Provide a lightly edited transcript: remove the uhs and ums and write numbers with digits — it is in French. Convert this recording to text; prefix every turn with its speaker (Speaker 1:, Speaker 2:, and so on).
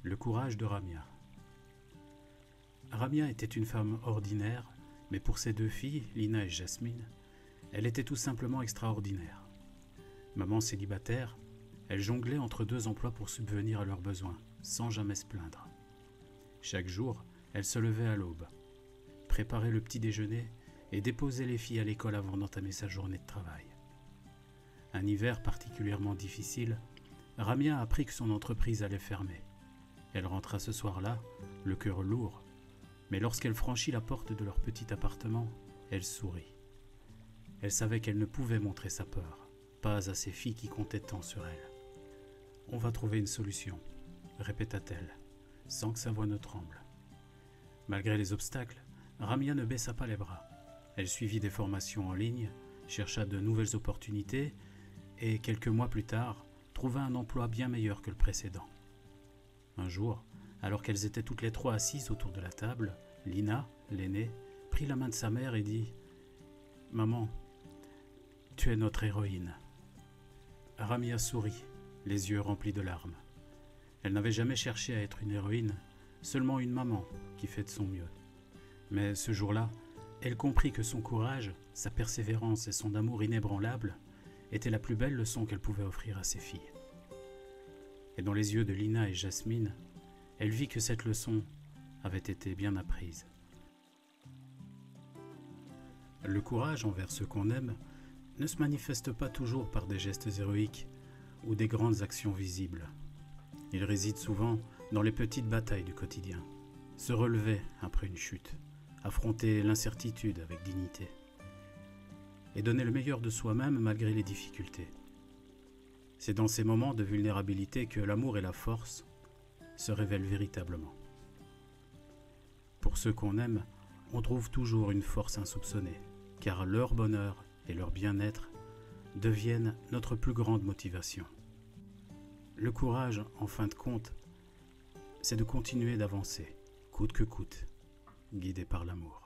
Speaker 1: Le courage de Ramia. Ramia était une femme ordinaire, mais pour ses deux filles, Lina et Jasmine, elle était tout simplement extraordinaire. Maman célibataire, elle jonglait entre deux emplois pour subvenir à leurs besoins, sans jamais se plaindre. Chaque jour, elle se levait à l'aube, préparait le petit déjeuner et déposait les filles à l'école avant d'entamer sa journée de travail. Un hiver particulièrement difficile, Ramia apprit que son entreprise allait fermer. Elle rentra ce soir-là, le cœur lourd, mais lorsqu'elle franchit la porte de leur petit appartement, elle sourit. Elle savait qu'elle ne pouvait montrer sa peur, pas à ses filles qui comptaient tant sur elle. « On va trouver une solution », répéta-t-elle, sans que sa voix ne tremble. Malgré les obstacles, Ramia ne baissa pas les bras. Elle suivit des formations en ligne, chercha de nouvelles opportunités et, quelques mois plus tard, trouva un emploi bien meilleur que le précédent. Un jour, alors qu'elles étaient toutes les trois assises autour de la table, Lina, l'aînée, prit la main de sa mère et dit « Maman, tu es notre héroïne. » Ramia sourit, les yeux remplis de larmes. Elle n'avait jamais cherché à être une héroïne, seulement une maman qui fait de son mieux. Mais ce jour-là, elle comprit que son courage, sa persévérance et son amour inébranlable étaient la plus belle leçon qu'elle pouvait offrir à ses filles. Et dans les yeux de Lina et Jasmine, elle vit que cette leçon avait été bien apprise. Le courage envers ceux qu'on aime ne se manifeste pas toujours par des gestes héroïques ou des grandes actions visibles. Il réside souvent dans les petites batailles du quotidien. Se relever après une chute, affronter l'incertitude avec dignité et donner le meilleur de soi-même malgré les difficultés. C'est dans ces moments de vulnérabilité que l'amour et la force se révèlent véritablement. Pour ceux qu'on aime, on trouve toujours une force insoupçonnée, car leur bonheur et leur bien-être deviennent notre plus grande motivation. Le courage, en fin de compte, c'est de continuer d'avancer, coûte que coûte, guidé par l'amour.